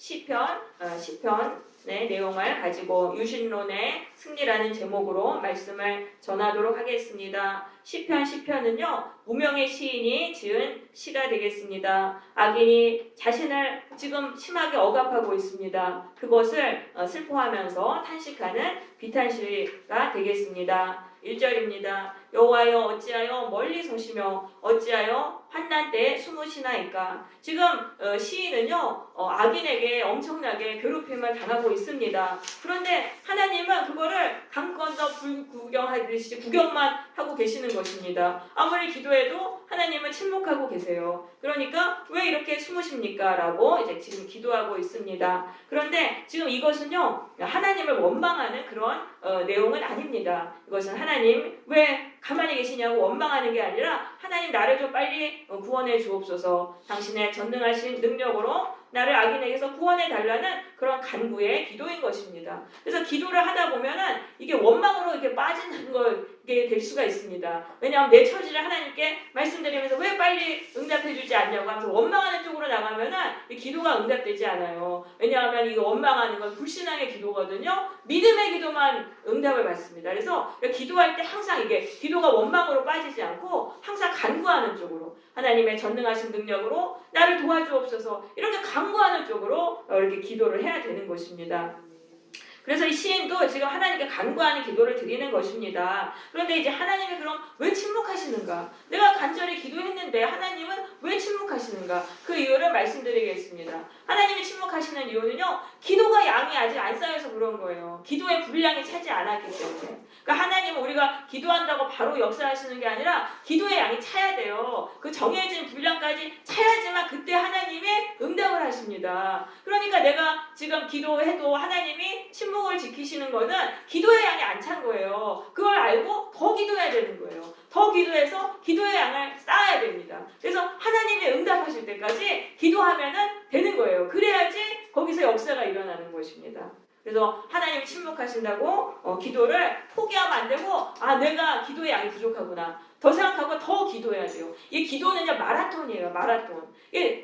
시편의 내용을 가지고 유신론의 승리라는 제목으로 말씀을 전하도록 하겠습니다. 시편은요 무명의 시인이 지은 시가 되겠습니다. 악인이 자신을 지금 심하게 억압하고 있습니다. 그것을 슬퍼하면서 탄식하는 비탄시가 되겠습니다. 1절입니다. 여호와여 어찌하여 멀리 서시며 어찌하여 환난 때에 숨으시나이까. 지금 시인은요 악인에게 엄청나게 괴롭힘을 당하고 있습니다. 그런데 하나님은 그거를 강 건너 불구경하듯이 구경만 하고 계시는 것입니다. 아무리 기도해도 하나님은 침묵하고 계세요. 그러니까 왜 이렇게 숨으십니까? 라고 이제 지금 기도하고 있습니다. 그런데 지금 이것은요 하나님을 원망하는 그런 내용은 아닙니다. 이것은 하나님 왜 가만히 계시냐고 원망하는 게 아니라 하나님 나를 좀 빨리 구원해 주옵소서. 당신의 전능하신 능력으로 나를 악인에게서 구원해 달라는 그런 간구의 기도인 것입니다. 그래서 기도를 하다 보면은 이게 원망으로 이렇게 빠지는 게 될 수가 있습니다. 왜냐하면 내 처지를 하나님께 말씀드리면서 왜 빨리 응답해 주지 않냐고 하면서 원망하는 쪽으로 나가면은 이 기도가 응답되지 않아요. 왜냐하면 이 원망하는 건 불신앙의 기도거든요. 믿음의 기도만 응답을 받습니다. 그래서 기도할 때 항상 이게 기도가 원망으로 빠지지 않고 항상 간구하는 쪽으로 하나님의 전능하신 능력으로 나를 도와주옵소서 이렇게 간구하는 쪽으로 이렇게 기도를 해야 되는 것입니다. 그래서 이 시인도 지금 하나님께 간구하는 기도를 드리는 것입니다. 그런데 이제 하나님이 그럼 왜 침묵하시는가? 내가 간절히 기도했는데 하나님은 왜 침묵하시는가? 그 이유를 말씀드리겠습니다. 하나님이 침묵하시는 이유는요. 기도가 양이 아직 안 쌓여서 그런 거예요. 기도의 분량이 차지 않았기 때문에. 그러니까 하나님은 우리가 기도한다고 바로 역사하시는 게 아니라 기도의 양이 차야 돼요. 그 정해진 분량까지 차야지만 그때 하나님이 응답을 하십니다. 그러니까 내가 지금 기도해도 하나님이 침묵을 지키시는 거는 기도의 양이 안 찬 거예요. 그걸 알고 더 기도해야 되는 거예요. 더 기도해서 기도의 양을 쌓아야 됩니다. 그래서 하나님이 응답하실 때까지 기도하면은 되는 거예요. 그래야지 거기서 역사가 일어나는 것입니다. 그래서 하나님이 침묵하신다고 기도를 포기하면 안 되고 내가 기도의 양이 부족하구나. 더 생각하고 더 기도해야 돼요. 이 기도는요 마라톤이에요. 마라톤.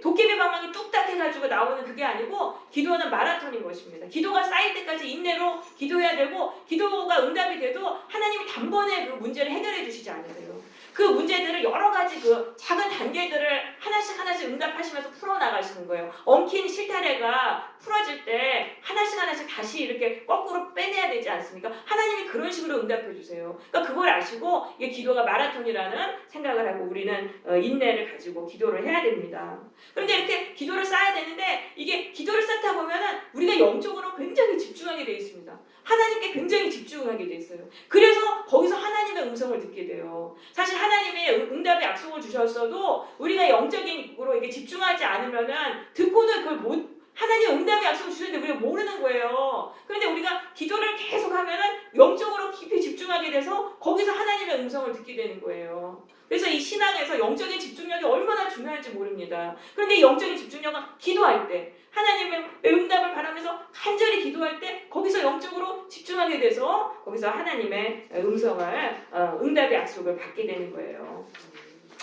도깨비 방망이 뚝딱 해가지고 나오는 그게 아니고 기도는 마라톤인 것입니다. 기도가 쌓일 때까지 인내로 기도해야 되고 기도가 응답이 돼도 하나님이 단번에 그 문제를 해결해 주시지 않으세요. 그 문제들을 여러 가지 그 작은 단계들을 하나씩 응답하시면서 풀어나가시는 거예요. 엉킨 실타래가 풀어질 때 하나씩 다시 이렇게 거꾸로 빼내야 되지 않습니까? 하나님이 그런 식으로 응답해 주세요. 그러니까 그걸 아시고 이게 기도가 마라톤이라는 생각을 하고 우리는 인내를 가지고 기도를 해야 됩니다. 그런데 이렇게 기도를 쌓아야 되는데 이게 기도를 쌓다 보면은 우리가 영적으로 굉장히 집중하게 돼 있습니다. 하나님께 굉장히 집중하게 돼 있어요. 그래서 거기서 하나님의 음성을 듣게 돼요. 사실 하나님이 응답의 약속을 주셨어도 우리가 영적인으로 이게 집중하지 않으면은 듣고는 그걸 하나님 응답의 약속을 주셨는데 우리가 모르는 거예요. 그런데 우리가 기도를 계속 하면은 영적으로 깊이 집중하게 돼서 거기서 하나님의 음성을 듣게 되는 거예요. 그래서 이 신앙에서 영적인 집중력이 얼마나 중요할지 모릅니다. 그런데 이 영적인 집중력은 기도할 때 하나님의 응답을 바라면서 간절히 기도할 때 거기서 영적으로 집중하게 돼서 거기서 하나님의 음성을 응답의 약속을 받게 되는 거예요.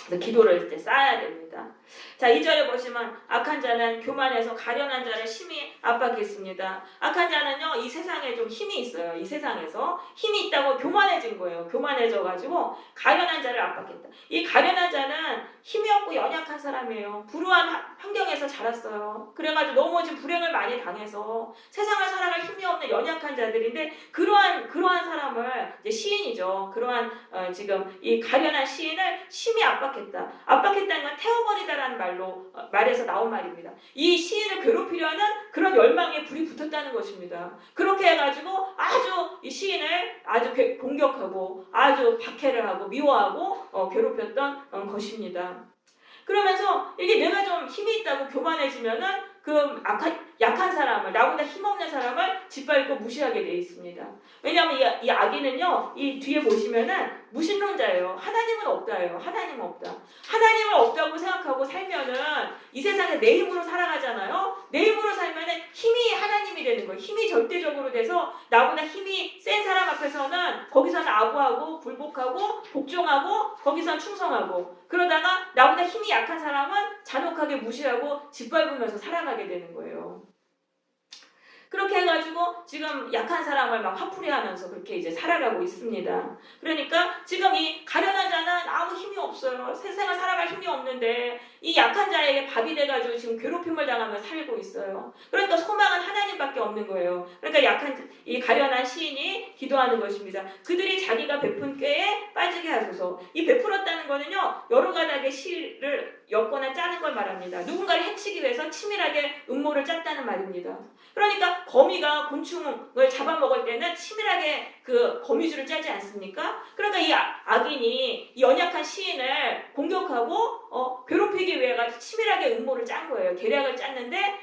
그래서 기도를 이제 쌓아야 됩니다. 자, 2절에 보시면 악한 자는 교만해서 가련한 자를 심히 압박했습니다. 악한 자는요 이 세상에 좀 힘이 있어요. 이 세상에서 힘이 있다고 교만해진 거예요. 교만해져가지고 가련한 자를 압박했다. 이 가련한 자는 힘이 없고 연약한 사람이에요. 불우한 환경에서 자랐어요. 그래가지고 넘어진 불행을 많이 당해서 세상을 살아갈 힘이 없는 연약한 자들인데 그러한 사람을 이제 시인이죠. 그러한 지금 이 가련한 시인을 심히 압박했다. 압박했다는 건 태워버리다라는 말에서 나온 말입니다. 이 시인을 괴롭히려는 그런 열망에 불이 붙었다는 것입니다. 그렇게 해가지고 아주 이 시인을 아주 공격하고 아주 박해를 하고 미워하고 괴롭혔던 것입니다. 그러면서 이게 내가 좀 힘이 있다고 교만해지면은 그 약한 사람을, 나보다 힘없는 사람을 짓밟고 무시하게 되어 있습니다. 왜냐하면 이 악인은요, 이 뒤에 보시면은 무신론자예요. 하나님은 없다예요. 하나님은 없다. 하나님을 없다고 생각하고 살면은 이 세상에 내 힘으로 살아가잖아요. 내 힘으로 살면은 힘이 하나님이 되는 거예요. 힘이 절대적으로 돼서 나보다 힘이 센 사람 앞에서는 거기서는 아부하고 굴복하고 복종하고 거기서는 충성하고 그러다가 나보다 힘이 약한 사람은 잔혹하게 무시하고 짓밟으면서 살아가게 되는 거예요. 지금 약한 사람을 막 화풀이하면서 그렇게 이제 살아가고 있습니다. 그러니까 지금 이 가련한 자는 아무 힘이 없어요. 세상을 살아갈 힘이 없는데 이 약한 자에게 밥이 돼가지고 지금 괴롭힘을 당하며 살고 있어요. 그러니까 소망은 하나님밖에 없는 거예요. 그러니까 이 가련한 시인이 기도하는 것입니다. 그들이 자기가 베푼 꾀에 빠지게 하소서. 이 베풀었다는 거는요, 여러 가닥의 실을 엮거나 짜는 걸 말합니다. 누군가를 해치기 위해서 치밀하게 음모를 짰다는 말입니다. 그러니까 거미가 곤충을 잡아먹을 때는 치밀하게 그 거미줄을 짜지 않습니까? 그러니까 이 악인이 이 연약한 시인을 공격하고 괴롭히기 위해 가지고 치밀하게 음모를 짠 거예요. 계략을 짰는데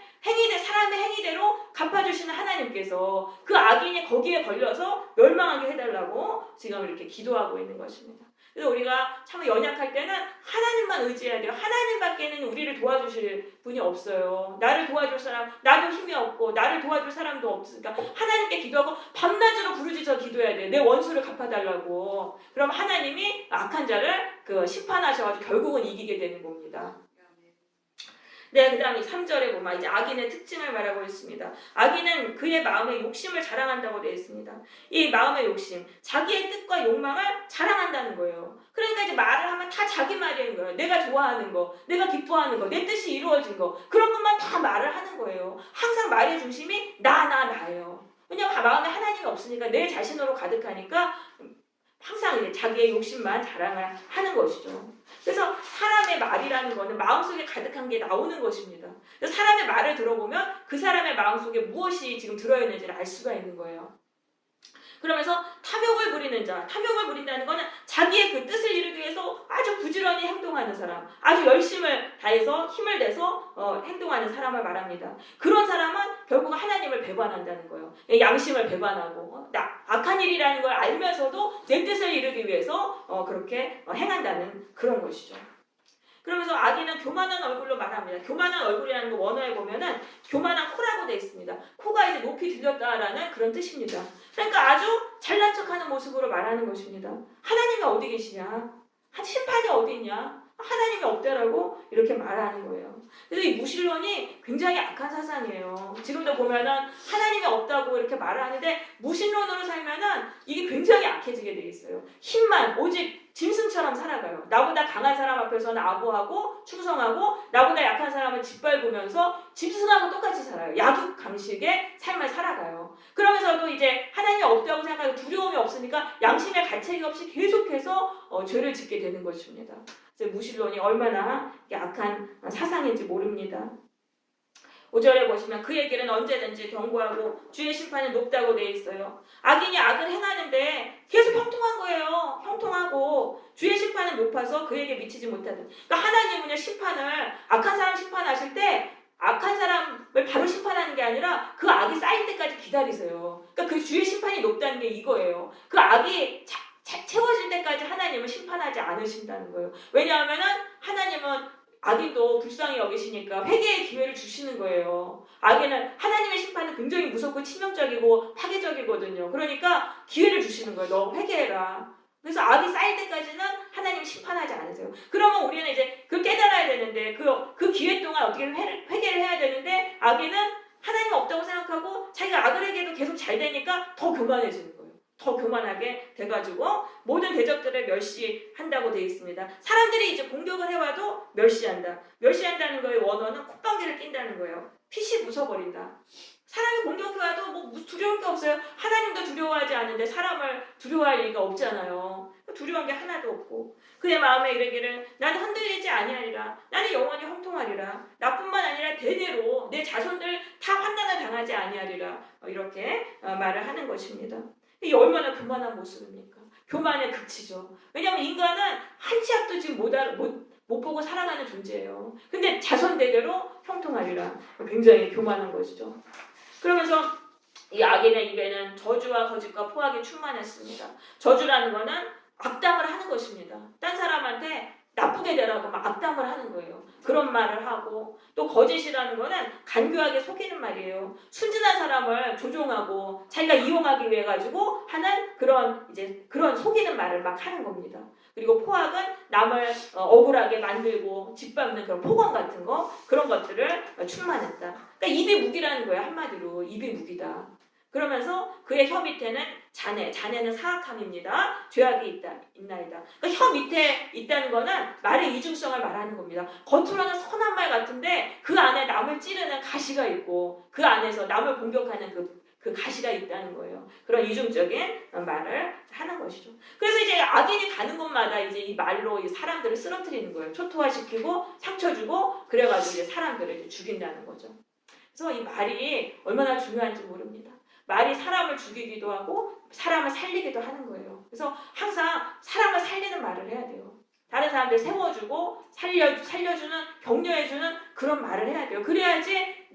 사람의 행위대로 갚아주시는 하나님께서 그 악인이 거기에 걸려서 멸망하게 해달라고 지금 이렇게 기도하고 있는 것입니다. 그래서 우리가 참 연약할 때는 하나님만 의지해야 돼요. 하나님밖에는 우리를 도와주실 분이 없어요. 나를 도와줄 사람, 나도 힘이 없고 나를 도와줄 사람도 없으니까 하나님께 기도하고 밤낮으로 부르짖어 기도해야 돼요. 내 원수를 갚아달라고. 그럼 하나님이 악한 자를 심판하셔가지고 결국은 이기게 되는 겁니다. 네, 그 다음에 3절에 보면 이제 악인의 특징을 말하고 있습니다. 악인은 그의 마음의 욕심을 자랑한다고 되어 있습니다. 이 마음의 욕심, 자기의 뜻과 욕망을 자랑한다는 거예요. 그러니까 이제 말을 하면 다 자기 말인 거예요. 내가 좋아하는 거, 내가 기뻐하는 거, 내 뜻이 이루어진 거, 그런 것만 다 말을 하는 거예요. 항상 말의 중심이 나예요. 왜냐면 마음에 하나님이 없으니까 내 자신으로 가득하니까 항상 이제 자기의 욕심만 자랑을 하는 것이죠. 그래서 사람의 말이라는 거는 마음속에 가득한 게 나오는 것입니다. 그래서 사람의 말을 들어보면 그 사람의 마음속에 무엇이 지금 들어있는지를 알 수가 있는 거예요. 그러면서 탐욕을 부리는 자, 탐욕을 부린다는 것은 자기의 그 뜻을 이루기 위해서 아주 부지런히 행동하는 사람, 아주 열심을 다해서 힘을 내서 행동하는 사람을 말합니다. 그런 사람은 결국 하나님을 배반한다는 거예요. 양심을 배반하고 악한 일이라는 걸 알면서도 내 뜻을 이루기 위해서 그렇게 행한다는 그런 것이죠. 그러면서 악인은 교만한 얼굴로 말합니다. 교만한 얼굴이라는 거 원어에 보면은 교만한 코라고 되어 있습니다. 코가 이제 높이 들렸다라는 그런 뜻입니다. 그러니까 아주 잘난 척하는 모습으로 말하는 것입니다. 하나님이 어디 계시냐? 심판이 어디 있냐? 하나님이 없다라고 이렇게 말하는 거예요. 그래서 이 무신론이 굉장히 악한 사상이에요. 지금도 보면은 하나님이 없다고 이렇게 말하는데 무신론으로 살면은 이게 굉장히 악해지게 돼 있어요. 힘만 오직 짐승처럼 살아가요. 나보다 강한 사람 앞에서는 아부하고 충성하고 나보다 약한 사람은 짓밟으면서 짐승하고 똑같이 살아요. 약육강식의 삶을 살아가요. 그러면서도 이제 하나님이 없다고 생각하고 두려움이 없으니까 양심의 가책이 없이 계속해서 죄를 짓게 되는 것입니다. 무신론이 얼마나 악한 사상인지 모릅니다. 5절에 보시면 그의 길은 언제든지 견고하고 주의 심판은 높다고 되어 있어요. 악인이 악을 행하는데 계속 형통한 거예요. 형통하고 주의 심판은 높아서 그에게 미치지 못하는. 그러니까 하나님은요, 심판을 악한 사람 심판하실 때 악한 사람을 바로 심판하는 게 아니라 그 악이 쌓일 때까지 기다리세요. 그러니까 그 주의 심판이 높다는 게 이거예요. 그 악이 채워질 때까지 하나님은 심판하지 않으신다는 거예요. 왜냐하면은 하나님은 악인도 불쌍히 여기시니까 회개의 기회를 주시는 거예요. 악인은 하나님의 심판은 굉장히 무섭고 치명적이고 파괴적이거든요. 그러니까 기회를 주시는 거예요. 너 회개해라. 그래서 악이 쌓일 때까지는 하나님 심판하지 않으세요. 그러면 우리는 이제 그걸 깨달아야 되는데 그 기회 동안 어떻게 회개를 해야 되는데 악인은 하나님 없다고 생각하고 자기가 악을 해도 계속 잘 되니까 더 교만해지는 거예요. 더 교만하게 돼가지고 모든 대적들을 멸시한다고 되어 있습니다. 사람들이 이제 공격을 해와도 멸시한다. 멸시한다는 거의 원어는 콧방귀를 낀다는 거예요. 핏이 부숴버린다. 사람이 공격해와도 뭐 두려울 게 없어요. 하나님도 두려워하지 않는데 사람을 두려워할 리가 없잖아요. 두려운 게 하나도 없고 그의 마음에 이르기를 나는 흔들리지 아니하리라. 나는 영원히 형통하리라. 나뿐만 아니라 대대로 내 자손들 다 환난을 당하지 아니하리라. 이렇게 말을 하는 것입니다. 이게 얼마나 교만한 모습입니까? 교만의 극치죠. 왜냐하면 인간은 한 치 앞도 지금 못 보고 살아가는 존재예요. 근데 자손대대로 형통하리라. 굉장히 교만한 것이죠. 그러면서 이 악인의 입에는 저주와 거짓과 포악이 충만했습니다. 저주라는 거는 악담을 하는 것입니다. 딴 사람한테 나쁘게 되라고 막 악담을 하는 거예요. 그런 말을 하고 또 거짓이라는 거는 간교하게 속이는 말이에요. 순진한 사람을 조종하고 자기가 이용하기 위해 가지고 하는 그런 속이는 말을 막 하는 겁니다. 그리고 포악은 남을 억울하게 만들고 짓밟는 그런 폭언 같은 거 그런 것들을 충만했다. 그러니까 입이 무기라는 거예요. 한마디로 입이 무기다. 그러면서 그의 혀 밑에는 자네는 사악함입니다. 죄악이 있나이다. 그러니까 혀 밑에 있다는 거는 말의 이중성을 말하는 겁니다. 겉으로는 선한 말 같은데 그 안에 남을 찌르는 가시가 있고 그 안에서 남을 공격하는 그 가시가 있다는 거예요. 그런 이중적인 말을 하는 것이죠. 그래서 이제 악인이 가는 곳마다 이제 이 말로 이 사람들을 쓰러뜨리는 거예요. 초토화시키고 상처 주고 그래가지고 이제 사람들을 이제 죽인다는 거죠. 그래서 이 말이 얼마나 중요한지 모릅니다. 말이 사람을 죽이기도 하고 사람을 살리기도 하는 거예요. 그래서 항상 사람을 살리는 말을 해야 돼요. 다른 사람들 세워주고 살려주는 격려해주는 그런 말을 해야 돼요. 그래야지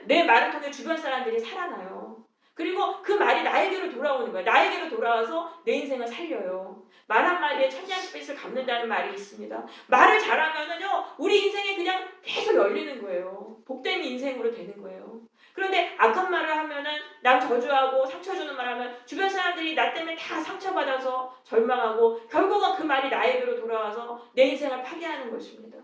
내 말을 통해 주변 사람들이 살아나요. 그리고 그 말이 나에게로 돌아오는 거예요. 나에게로 돌아와서 내 인생을 살려요. 말 한마디에 천냥빚을 갚는다는 말이 있습니다. 말을 잘하면은요, 우리 인생이 그냥 계속 열리는 거예요. 복된 인생으로 되는 거예요. 그런데 악한 말을 하면은 남 저주하고 상처 주는 말 하면 주변 사람들이 나 때문에 다 상처받아서 절망하고 결국은 그 말이 나에게로 돌아와서 내 인생을 파괴하는 것입니다.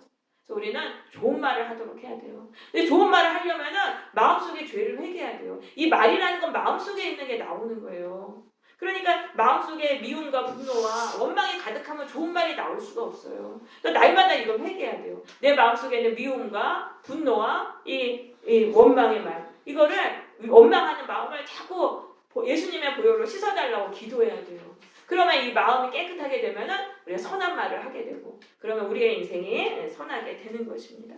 그래서 우리는 좋은 말을 하도록 해야 돼요. 근데 좋은 말을 하려면은 마음속에 죄를 회개해야 돼요. 이 말이라는 건 마음속에 있는 게 나오는 거예요. 그러니까 마음속에 미움과 분노와 원망이 가득하면 좋은 말이 나올 수가 없어요. 그러니까 날마다 이걸 회개해야 돼요. 내 마음속에 있는 미움과 분노와 이 원망의 말, 이거를 원망하는 마음을 자꾸 예수님의 보혈로 씻어달라고 기도해야 돼요. 그러면 이 마음이 깨끗하게 되면은 우리가 선한 말을 하게 되고, 그러면 우리의 인생이 선하게 되는 것입니다.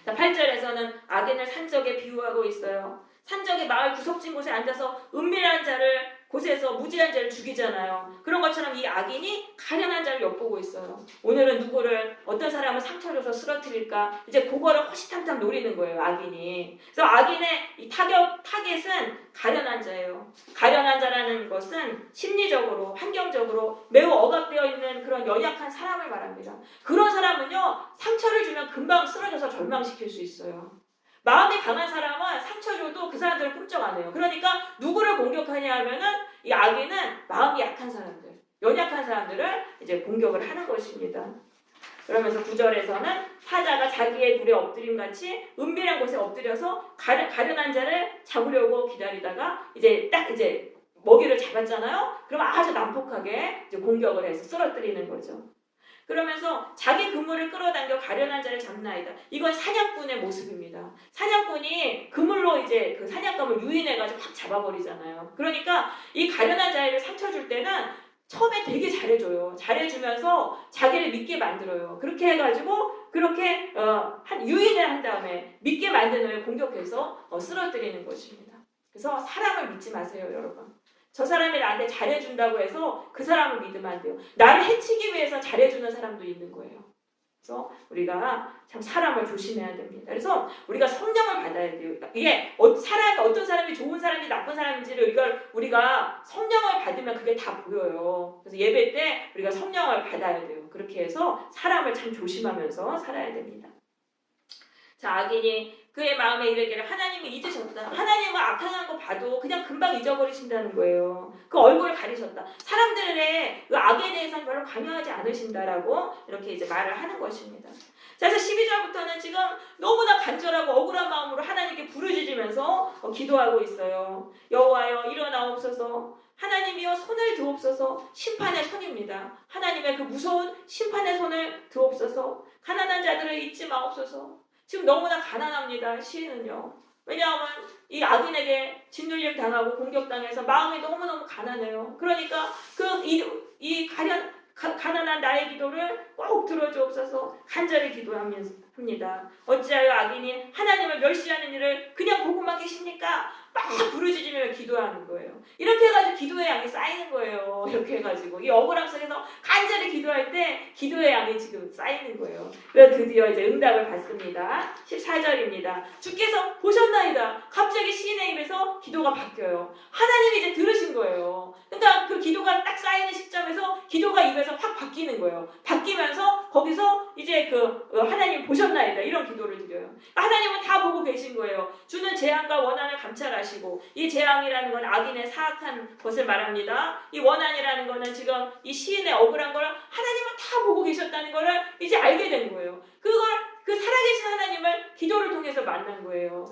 자, 8절에서는 악인을 산적에 비유하고 있어요. 산적이 마을 구석진 곳에 앉아서 은밀한 자를 곳에서 무지한 자를 죽이잖아요. 그런 것처럼 이 악인이 가련한 자를 엿보고 있어요. 오늘은 누구를 어떤 사람을 상처 줘서 쓰러뜨릴까, 이제 그거를 호시탐탐 노리는 거예요, 악인이. 그래서 악인의 이 타겟은 가련한 자예요. 가련한 자라는 것은 심리적으로, 환경적으로 매우 억압되어 있는 그런 연약한 사람을 말합니다. 그런 사람은요, 상처를 주면 금방 쓰러져서 절망시킬 수 있어요. 마음이 강한 사람은 상처 줘도 그 사람들을 꿈쩍 안 해요. 그러니까 누구를 공격하냐 하면은 이 악인은 마음이 약한 사람들, 연약한 사람들을 이제 공격을 하는 것입니다. 그러면서 9절에서는 사자가 자기의 굴에 엎드림같이 은밀한 곳에 엎드려서 가련한 자를 잡으려고 기다리다가 이제 먹이를 잡았잖아요. 그럼 아주 난폭하게 이제 공격을 해서 쓰러뜨리는 거죠. 그러면서 자기 그물을 끌어당겨 가련한 자를 잡나이다. 이건 사냥꾼의 모습입니다. 사냥꾼이 그물로 이제 그 사냥감을 유인해가지고 확 잡아버리잖아요. 그러니까 이 가련한 자를 상처 줄 때는 처음에 되게 잘해줘요. 잘해주면서 자기를 믿게 만들어요. 그렇게 해가지고 그렇게 유인을 한 다음에 믿게 만든 후에 공격해서 쓰러뜨리는 것입니다. 그래서 사람을 믿지 마세요, 여러분. 저 사람이 나한테 잘해준다고 해서 그 사람을 믿으면 안 돼요. 나를 해치기 위해서 잘해주는 사람도 있는 거예요. 그래서 우리가 참 사람을 조심해야 됩니다. 그래서 우리가 성령을 받아야 돼요. 이게 어떤 사람이 좋은 사람인지 나쁜 사람인지를 우리가 성령을 받으면 그게 다 보여요. 그래서 예배 때 우리가 성령을 받아야 돼요. 그렇게 해서 사람을 참 조심하면서 살아야 됩니다. 자, 악인이 그의 마음에 이르기를 하나님이 잊으셨다. 하나님은 악행한 거 봐도 그냥 금방 잊어버리신다는 거예요. 그 얼굴을 가리셨다. 사람들의 그 악에 대해서는 별로 강요하지 않으신다라고 이렇게 이제 말을 하는 것입니다. 자, 그래서 12절부터는 지금 너무나 간절하고 억울한 마음으로 하나님께 부르짖으면서 기도하고 있어요. 여호와여 일어나옵소서. 하나님이여 손을 드옵소서. 심판의 손입니다. 하나님의 그 무서운 심판의 손을 드옵소서. 가난한 자들을 잊지 마옵소서. 지금 너무나 가난합니다. 시인은요. 왜냐하면 이 악인에게 짓눌림 당하고 공격당해서 마음이 너무너무 가난해요. 그러니까 가난한 나의 기도를 꼭 들어주옵소서. 간절히 기도합니다. 어찌하여 악인이 하나님을 멸시하는 일을 그냥 보고만 계십니까? 막 부르짖으며 기도하는 거예요. 이렇게 해가지고 기도의 양이 쌓이는 거예요. 이렇게 해가지고 이 억울함 속에서 간절히 기도할 때 기도의 양이 지금 쌓이는 거예요. 그래서 드디어 이제 응답을 받습니다. 14절입니다. 주께서 보셨나이다. 갑자기 시인의 입에서 기도가 바뀌어요. 하나님이 이제 들으신 거예요. 그러니까 그 기도가 딱 쌓이는 시점에서 기도가 입에서 확 바뀌는 거예요. 바뀌면서 거기서 이제 하나님 보셨나이다. 이런 기도를 드려요. 하나님은 다 보고 계신 거예요. 주는 재앙과 원한을 감찰하시고, 이 재앙이라는 건 악인의 사악한 것을 말합니다. 이 원한이라는 거는 지금 이 시인의 억울한 걸 하나님은 다 보고 계셨다는 거를 이제 알게 된 거예요. 그 살아계신 하나님을 기도를 통해서 만난 거예요.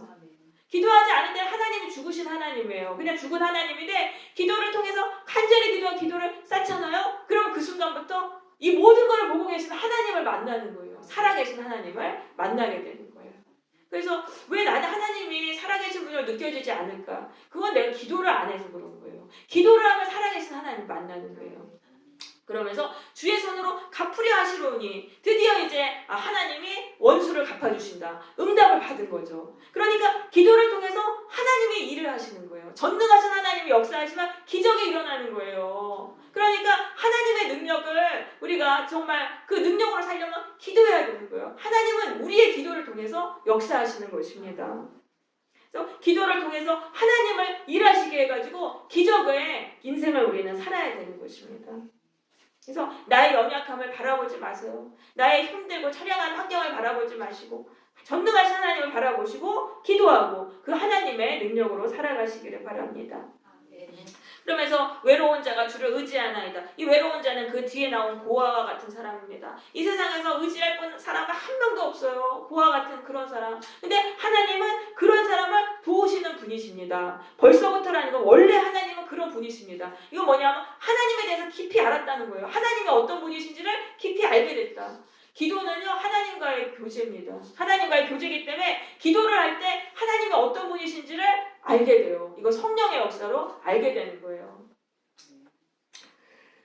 기도하지 않은데 하나님이 죽으신 하나님이에요. 그냥 죽은 하나님인데 기도를 통해서 간절히 기도와 기도를 쌓잖아요. 그럼 그 순간부터 이 모든 것을 보고 계신 하나님을 만나는 거예요. 살아계신 하나님을 만나게 되는 거예요. 그래서 왜 나는 하나님이 살아계신 분으로 느껴지지 않을까? 그건 내가 기도를 안 해서 그런 거예요. 기도를 하면 살아계신 하나님 만나는 거예요. 그러면서 주의 손으로 갚으려 하시로니 드디어 이제 하나님이 원수를 갚아주신다. 응답을 받은 거죠. 그러니까 기도를 통해서 하나님이 일을 하시는 거예요. 전능하신 하나님이 역사하시면 기적이 일어나는 거예요. 그러니까 하나님의 능력을 우리가 정말 그 능력으로 살려면 기도해야 되는 거예요. 하나님은 우리의 기도를 통해서 역사하시는 것입니다. 그래서 기도를 통해서 하나님을 일하시게 해가지고 기적의 인생을 우리는 살아야 되는 것입니다. 그래서 나의 연약함을 바라보지 마세요. 나의 힘들고 처량한 환경을 바라보지 마시고 전능하신 하나님을 바라보시고 기도하고 그 하나님의 능력으로 살아가시기를 바랍니다. 그러면서 외로운 자가 주를 의지하나이다. 이 외로운 자는 그 뒤에 나온 고아와 같은 사람입니다. 이 세상에서 의지할 사람은 한 명도 없어요. 고아 같은 그런 사람. 근데 하나님은 그런 사람을 도우시는 분이십니다. 벌써부터라는 건 원래 하나님은 그런 분이십니다. 이건 뭐냐면 하나님에 대해서 깊이 알았다는 거예요. 하나님이 어떤 분이신지를 깊이 알게 됐다. 기도는요 하나님과의 교제입니다. 하나님과의 교제이기 때문에 기도를 할 때 하나님이 어떤 분이신지를 알게 돼요. 이거 성령의 역사로 알게 되는 거예요.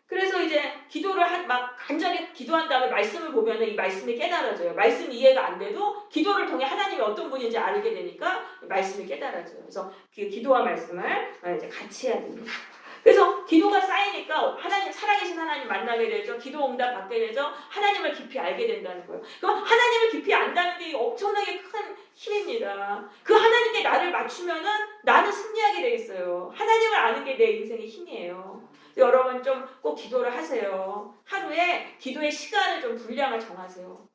그래서 이제 기도를 막 간절히 기도한 다음에 말씀을 보면 이 말씀이 깨달아져요. 말씀이 이해가 안 돼도 기도를 통해 하나님이 어떤 분인지 알게 되니까 말씀이 깨달아져요. 그래서 그 기도와 말씀을 이제 같이 해야 됩니다. 그래서 기도가 쌓이니까 하나님, 살아계신 하나님 만나게 되죠. 기도 응답 받게 되죠. 하나님을 깊이 알게 된다는 거예요. 그럼 하나님을 깊이 안다는 게 엄청나게 큰 힘입니다. 그 하나님께 나를 맞추면은 나는 승리하게 돼 있어요. 하나님을 아는 게 내 인생의 힘이에요. 여러분 좀 꼭 기도를 하세요. 하루에 기도의 시간을 좀 분량을 정하세요.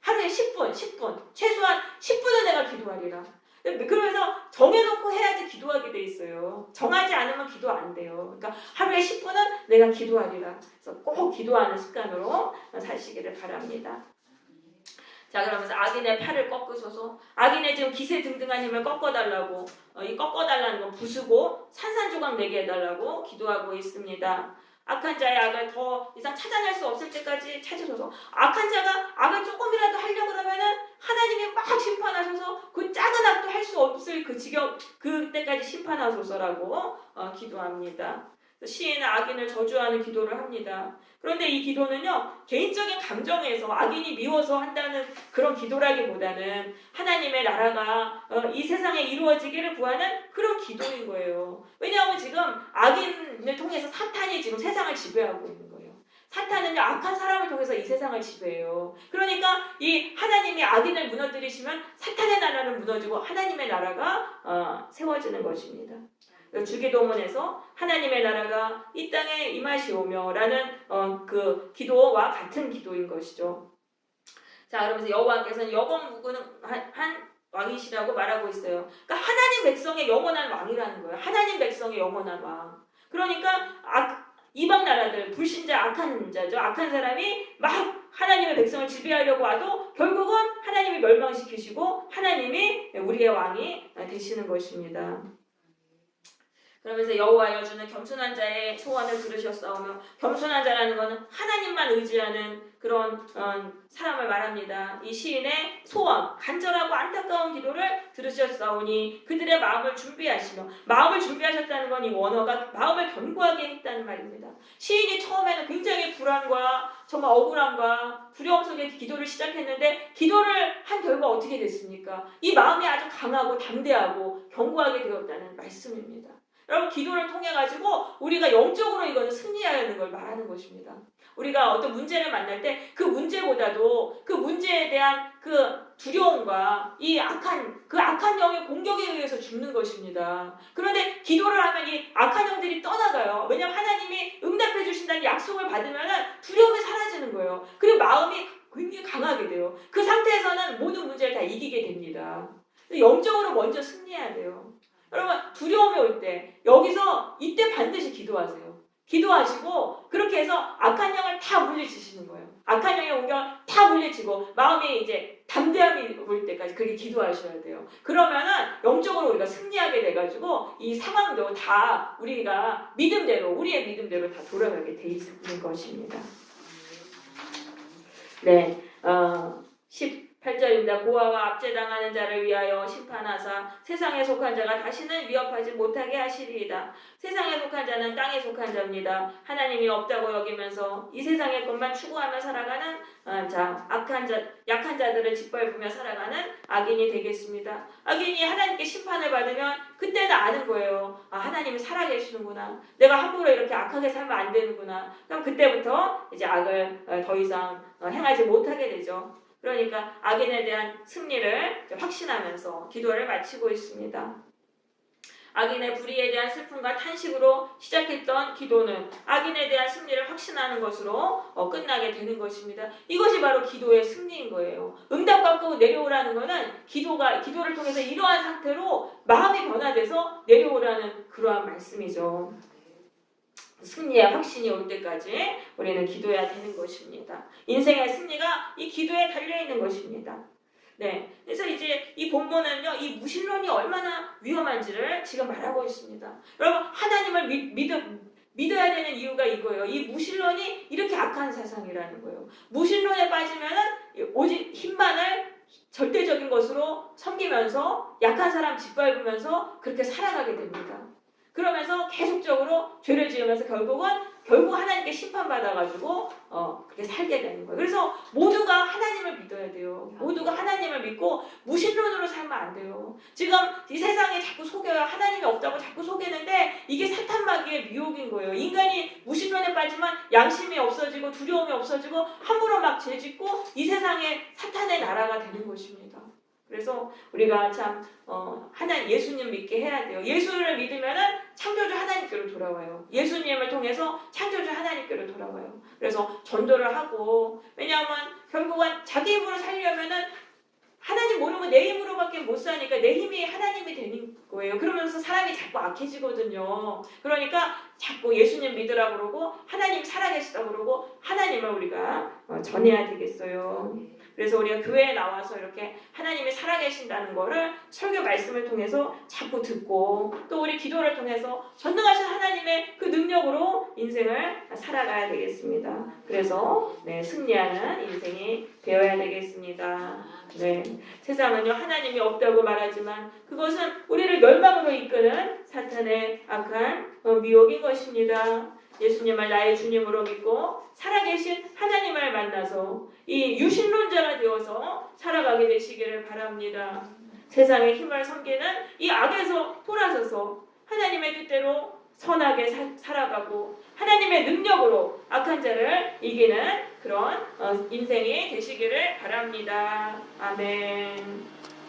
하루에 10분, 최소한 10분은 내가 기도하리라. 그러면서 정해놓고 해야지 기도하게 돼 있어요. 정하지 않으면 기도 안 돼요. 그러니까 하루에 10분은 내가 기도하리라. 그래서 꼭 기도하는 습관으로 사시기를 바랍니다. 자, 그러면서 악인의 팔을 꺾으소서. 악인의 지금 기세등등한 힘을 꺾어달라고, 이 꺾어달라는 건 부수고 산산조각 내게 해달라고 기도하고 있습니다. 악한 자의 악을 더 이상 찾아낼 수 없을 때까지 찾으소서. 악한 자가 악을 조금이라도 하려고 그러면은 하나님이 막 심판하셔서 그 작은 악도 할 수 없을 그 지경, 그때까지 심판하소서라고 기도합니다. 시인은 악인을 저주하는 기도를 합니다. 그런데 이 기도는요, 개인적인 감정에서 악인이 미워서 한다는 그런 기도라기보다는 하나님의 나라가 이 세상에 이루어지기를 구하는 그런 기도인 거예요. 왜냐하면 지금 악인을 통해서 사탄이 지금 세상을 지배하고 있는 거예요. 사탄은요, 악한 사람을 통해서 이 세상을 지배해요. 그러니까 이 하나님이 악인을 무너뜨리시면 사탄의 나라는 무너지고 하나님의 나라가 세워지는 것입니다. 주기도문에서 하나님의 나라가 이 땅에 임하시오며 라는 그 기도와 같은 기도인 것이죠. 자, 그러면서 여호와께서는 영원무궁한 왕이시라고 말하고 있어요. 그러니까 하나님 백성의 영원한 왕이라는 거예요. 하나님 백성의 영원한 왕. 그러니까 이방 나라들, 불신자, 악한 자죠. 악한 사람이 막 하나님의 백성을 지배하려고 와도 결국은 하나님이 멸망시키시고 하나님이 우리의 왕이 되시는 것입니다. 그러면서 여호와여 주는 겸손한 자의 소원을 들으셨사오며, 겸손한 자라는 것은 하나님만 의지하는 그런 사람을 말합니다. 이 시인의 소원, 간절하고 안타까운 기도를 들으셨사오니 그들의 마음을 준비하시며, 마음을 준비하셨다는 건 이 원어가 마음을 견고하게 했다는 말입니다. 시인이 처음에는 굉장히 불안과 정말 억울함과 두려움 속에 기도를 시작했는데 기도를 한 결과 어떻게 됐습니까? 이 마음이 아주 강하고 담대하고 견고하게 되었다는 말씀입니다. 여러분, 기도를 통해 가지고 우리가 영적으로 이거는 승리하는 걸 말하는 것입니다. 우리가 어떤 문제를 만날 때 그 문제보다도 그 문제에 대한 그 두려움과 이 악한 영의 공격에 의해서 죽는 것입니다. 그런데 기도를 하면 이 악한 영들이 떠나가요. 왜냐하면 하나님이 응답해 주신다는 약속을 받으면 두려움이 사라지는 거예요. 그리고 마음이 굉장히 강하게 돼요. 그 상태에서는 모든 문제를 다 이기게 됩니다. 영적으로 먼저 승리해야 돼요. 여러분, 두려움이 올 때 여기서 이때 반드시 기도하세요. 기도하시고 그렇게 해서 악한 영을 다 물리치시는 거예요. 악한 영의 공격 다 물리치고 마음이 이제 담대함이 올 때까지 그렇게 기도하셔야 돼요. 그러면은 영적으로 우리가 승리하게 돼가지고 이 상황도 다 우리가 믿음대로 우리의 믿음대로 다 돌아가게 돼 있는 것입니다. 네, 18절입니다. 고아와 압제당하는 자를 위하여 심판하사 세상에 속한 자가 다시는 위협하지 못하게 하시리이다. 세상에 속한 자는 땅에 속한 자입니다. 하나님이 없다고 여기면서 이 세상의 것만 추구하며 살아가는 약한 자들을 짓밟으며 살아가는 악인이 되겠습니다. 악인이 하나님께 심판을 받으면 그때는 아는 거예요. 하나님이 살아계시는구나. 내가 함부로 이렇게 악하게 살면 안 되는구나. 그럼 그때부터 이제 악을 더 이상 행하지 못하게 되죠. 그러니까 악인에 대한 승리를 확신하면서 기도를 마치고 있습니다. 악인의 불의에 대한 슬픔과 탄식으로 시작했던 기도는 악인에 대한 승리를 확신하는 것으로 끝나게 되는 것입니다. 이것이 바로 기도의 승리인 거예요. 응답받고 내려오라는 것은 기도를 통해서 이러한 상태로 마음이 변화돼서 내려오라는 그러한 말씀이죠. 승리의 확신이 올 때까지 우리는 기도해야 되는 것입니다. 인생의 승리가 이 기도에 달려있는 것입니다. 네, 그래서 이제 이 본문은요, 이 무신론이 얼마나 위험한지를 지금 말하고 있습니다. 여러분, 하나님을 믿어야 되는 이유가 이거예요. 이 무신론이 이렇게 악한 세상이라는 거예요. 무신론에 빠지면은 오직 힘만을 절대적인 것으로 섬기면서 약한 사람 짓밟으면서 그렇게 살아가게 됩니다. 그러면서 계속적으로 죄를 지으면서 결국 하나님께 심판받아가지고 그렇게 살게 되는 거예요. 그래서 모두가 하나님을 믿어야 돼요. 모두가 하나님을 믿고 무신론으로 살면 안 돼요. 지금 이 세상에 자꾸 속여요. 하나님이 없다고 자꾸 속이는데 이게 사탄마귀의 미혹인 거예요. 인간이 무신론에 빠지면 양심이 없어지고 두려움이 없어지고 함부로 막 죄짓고 이 세상에 사탄의 나라가 되는 것입니다. 그래서 우리가 참 예수님 믿게 해야 돼요. 예수를 믿으면은 창조주 하나님께로 돌아와요. 예수님을 통해서 창조주 하나님께로 돌아와요. 그래서 전도를 하고, 왜냐하면 결국은 자기 힘으로 살려면은 하나님 모르면 내 힘으로밖에 못 사니까 내 힘이 하나님이 되는 거예요. 그러면서 사람이 자꾸 악해지거든요. 그러니까 자꾸 예수님 믿으라고 그러고 하나님 살아계시다고 그러고 하나님을 우리가 전해야 되겠어요. 그래서 우리가 교회에 나와서 이렇게 하나님이 살아계신다는 거를 설교 말씀을 통해서 자꾸 듣고 또 우리 기도를 통해서 전능하신 하나님의 그 능력으로 인생을 살아가야 되겠습니다. 그래서 승리하는 인생이 되어야 되겠습니다. 네, 세상은요 하나님이 없다고 말하지만 그것은 우리를 멸망으로 이끄는 사탄의 악한 미혹인 것입니다. 예수님을 나의 주님으로 믿고 살아계신 하나님을 만나서 이 유신론자가 되어서 살아가게 되시기를 바랍니다. 세상의 힘을 섬기는 이 악에서 돌아서서 하나님의 뜻대로 선하게 살아가고 하나님의 능력으로 악한 자를 이기는 그런 인생이 되시기를 바랍니다. 아멘.